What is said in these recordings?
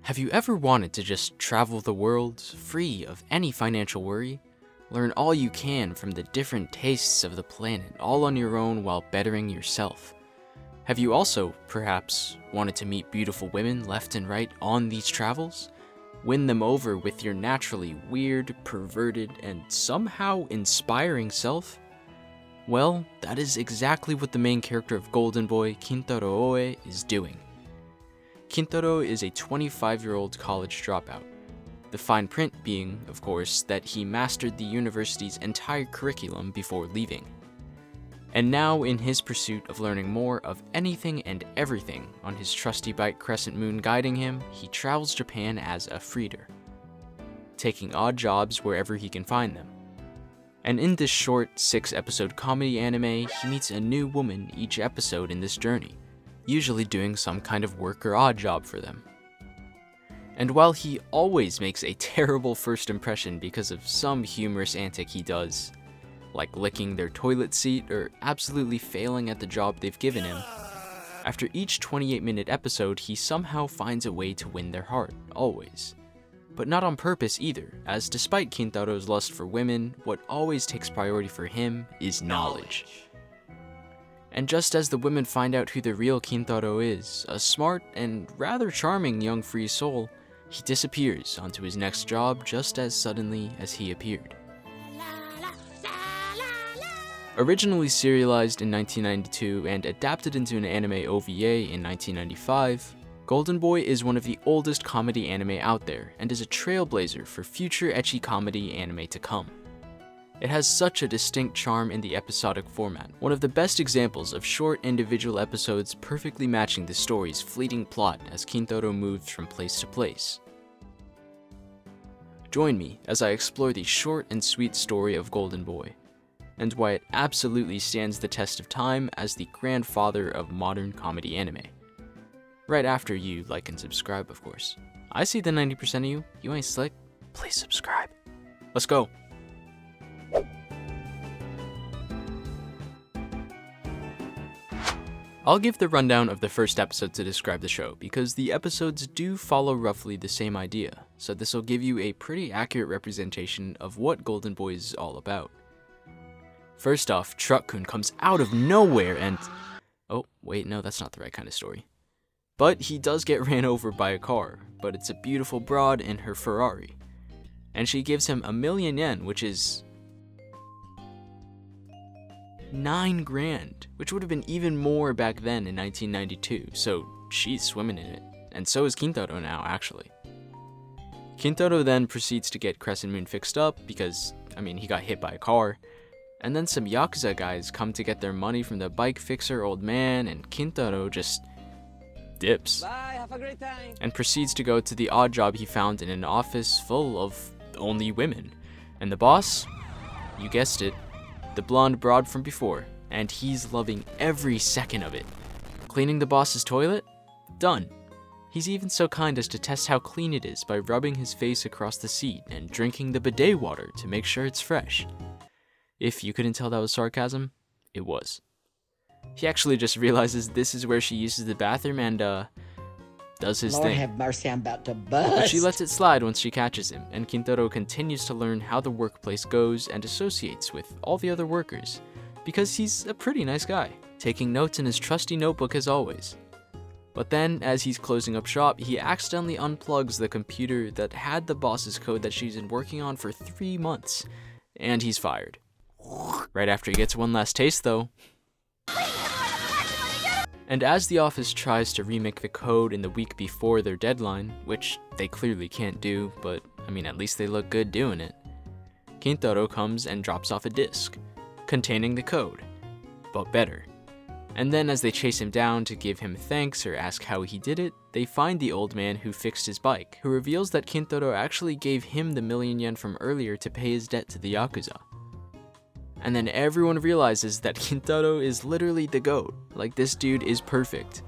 Have you ever wanted to just travel the world, free of any financial worry? Learn all you can from the different tastes of the planet, all on your own while bettering yourself. Have you also, perhaps, wanted to meet beautiful women left and right on these travels? Win them over with your naturally weird, perverted, and somehow inspiring self? Well, that is exactly what the main character of Golden Boy, Kintaro Oe, is doing. Kintaro is a 25-year-old college dropout. The fine print being, of course, that he mastered the university's entire curriculum before leaving. And now, in his pursuit of learning more of anything and everything on his trusty bike Crescent Moon guiding him, he travels Japan as a freeder, taking odd jobs wherever he can find them. And in this short 6-episode comedy anime, he meets a new woman each episode in this journey, usually doing some kind of work or odd job for them. And while he always makes a terrible first impression because of some humorous antic he does, like licking their toilet seat or absolutely failing at the job they've given him, after each 28-minute episode he somehow finds a way to win their heart, always. But not on purpose either, as despite Kintaro's lust for women, what always takes priority for him is knowledge. And just as the women find out who the real Kintaro is, a smart and rather charming young free soul, he disappears onto his next job just as suddenly as he appeared. Originally serialized in 1992 and adapted into an anime OVA in 1995, Golden Boy is one of the oldest comedy anime out there and is a trailblazer for future ecchi comedy anime to come. It has such a distinct charm in the episodic format, one of the best examples of short individual episodes perfectly matching the story's fleeting plot as Kintaro moves from place to place. Join me as I explore the short and sweet story of Golden Boy, and why it absolutely stands the test of time as the grandfather of modern comedy anime. Right after you like and subscribe, of course. I see the 90% of you. You ain't slick. Please subscribe. Let's go. I'll give the rundown of the first episode to describe the show, because the episodes do follow roughly the same idea, so this will give you a pretty accurate representation of what Golden Boy is all about. First off, Truck-kun comes out of nowhere and... Oh, wait, no, that's not the right kind of story. But he does get ran over by a car, but it's a beautiful broad in her Ferrari. And she gives him 1,000,000 yen, which is... 9 grand, which would have been even more back then in 1992, so she's swimming in it. And so is Kintaro now, actually. Kintaro then proceeds to get Crescent Moon fixed up because, he got hit by a car. And then some Yakuza guys come to get their money from the bike fixer old man, and Kintaro just dips. Bye, have a great time. And proceeds to go to the odd job he found in an office full of only women. And the boss? You guessed it. The blonde broad from before, and he's loving every second of it. Cleaning the boss's toilet? Done. He's even so kind as to test how clean it is by rubbing his face across the seat and drinking the bidet water to make sure it's fresh. If you couldn't tell that was sarcasm, it was. He actually just realizes this is where she uses the bathroom and, does his Lord thing. have mercy, I'm about to bust. But she lets it slide once she catches him, and Kintaro continues to learn how the workplace goes and associates with all the other workers, because he's a pretty nice guy, taking notes in his trusty notebook as always. But then, as he's closing up shop, he accidentally unplugs the computer that had the boss's code that she's been working on for 3 months, and he's fired. Right after he gets one last taste, though. And as the office tries to remake the code in the week before their deadline, which they clearly can't do, but at least they look good doing it, Kintaro comes and drops off a disc containing the code, but better. And then as they chase him down to give him thanks or ask how he did it, they find the old man who fixed his bike, who reveals that Kintaro actually gave him the 1,000,000 yen from earlier to pay his debt to the Yakuza. And then everyone realizes that Kintaro is literally the GOAT, like this dude is perfect.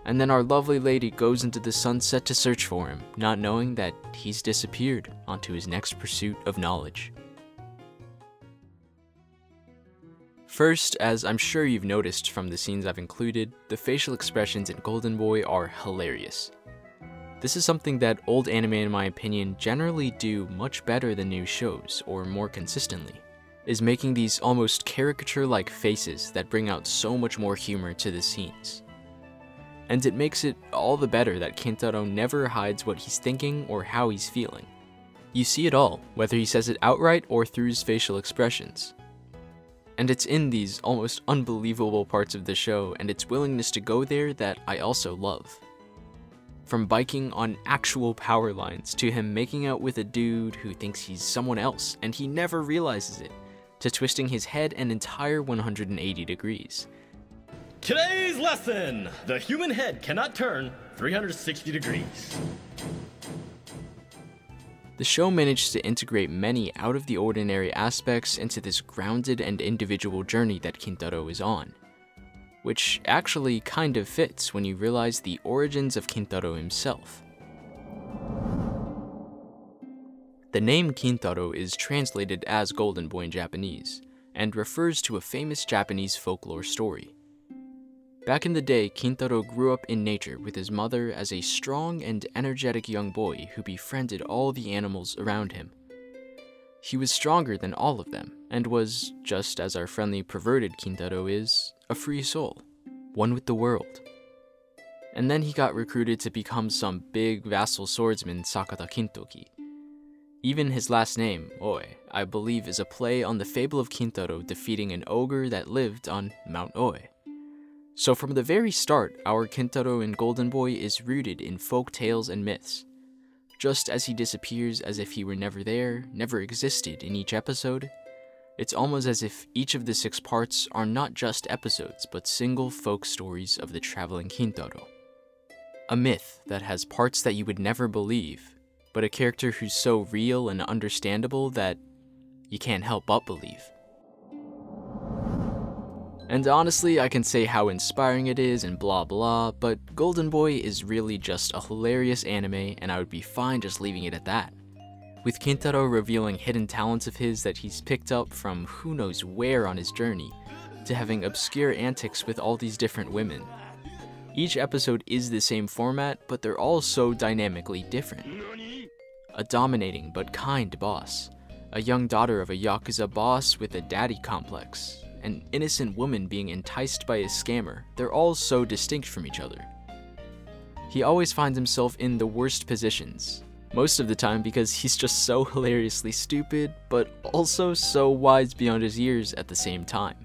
And then our lovely lady goes into the sunset to search for him, not knowing that he's disappeared onto his next pursuit of knowledge. First, as I'm sure you've noticed from the scenes I've included, the facial expressions in Golden Boy are hilarious. This is something that old anime, in my opinion, generally do much better than new shows, or more consistently, is making these almost caricature-like faces that bring out so much more humor to the scenes. And it makes it all the better that Kintaro never hides what he's thinking or how he's feeling. You see it all, whether he says it outright or through his facial expressions. And it's in these almost unbelievable parts of the show and its willingness to go there that I also love. From biking on actual power lines to him making out with a dude who thinks he's someone else and he never realizes it, to twisting his head an entire 180 degrees. Today's lesson! The human head cannot turn 360 degrees. The show managed to integrate many out-of-the-ordinary aspects into this grounded and individual journey that Kintaro is on, which actually kind of fits when you realize the origins of Kintaro himself. The name Kintaro is translated as Golden Boy in Japanese, and refers to a famous Japanese folklore story. Back in the day, Kintaro grew up in nature with his mother as a strong and energetic young boy who befriended all the animals around him. He was stronger than all of them, and was, just as our friendly perverted Kintaro is, a free soul, one with the world. And then he got recruited to become some big vassal swordsman Sakata Kintoki. Even his last name, Oe, I believe is a play on the fable of Kintaro defeating an ogre that lived on Mount Oe. So from the very start, our Kintaro in Golden Boy is rooted in folk tales and myths. Just as he disappears as if he were never there, never existed in each episode, it's almost as if each of the 6 parts are not just episodes, but single folk stories of the traveling Kintaro. A myth that has parts that you would never believe, but a character who's so real and understandable that you can't help but believe. And honestly, I can say how inspiring it is and blah blah, but Golden Boy is really just a hilarious anime and I would be fine just leaving it at that. With Kintaro revealing hidden talents of his that he's picked up from who knows where on his journey, to having obscure antics with all these different women. Each episode is the same format, but they're all so dynamically different. A dominating but kind boss, a young daughter of a Yakuza boss with a daddy complex, an innocent woman being enticed by a scammer, they're all so distinct from each other. He always finds himself in the worst positions, most of the time because he's just so hilariously stupid, but also so wise beyond his years at the same time.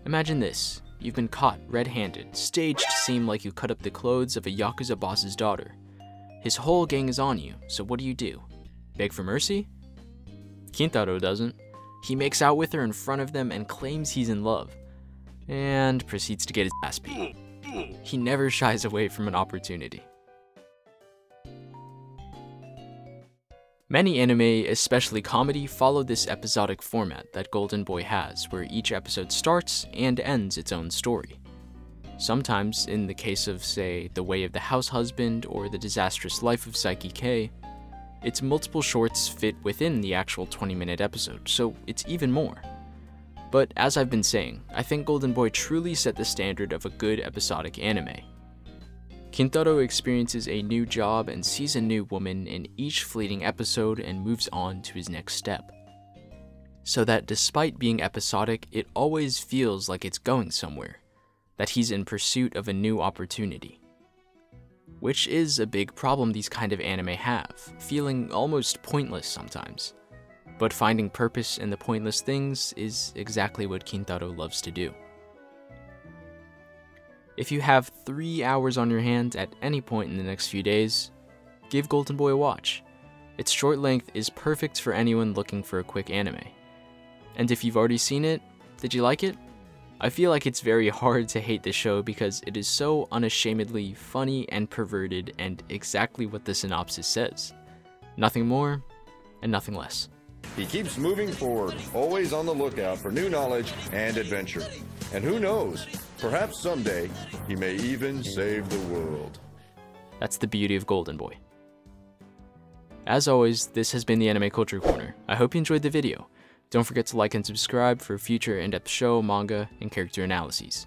Imagine this, you've been caught red-handed, staged to seem like you cut up the clothes of a Yakuza boss's daughter. His whole gang is on you, so what do? Beg for mercy? Kintaro doesn't. He makes out with her in front of them and claims he's in love, and proceeds to get his ass beat. He never shies away from an opportunity. Many anime, especially comedy, follow this episodic format that Golden Boy has, where each episode starts and ends its own story. Sometimes, in the case of, say, The Way of the House Husband or The Disastrous Life of Saiki K, its multiple shorts fit within the actual 20-minute episode, so it's even more. But as I've been saying, I think Golden Boy truly set the standard of a good episodic anime. Kintaro experiences a new job and sees a new woman in each fleeting episode and moves on to his next step. So that despite being episodic, it always feels like it's going somewhere, that he's in pursuit of a new opportunity. Which is a big problem these kind of anime have, feeling almost pointless sometimes. But finding purpose in the pointless things is exactly what Kintaro loves to do. If you have 3 hours on your hands at any point in the next few days, give Golden Boy a watch. Its short length is perfect for anyone looking for a quick anime. And if you've already seen it, did you like it? I feel like it's very hard to hate this show because it is so unashamedly funny and perverted and exactly what the synopsis says. Nothing more and nothing less. He keeps moving forward, always on the lookout for new knowledge and adventure. And who knows, perhaps someday he may even save the world. That's the beauty of Golden Boy. As always, this has been the Anime Culture Corner. I hope you enjoyed the video. Don't forget to like and subscribe for future in-depth show, manga, and character analyses.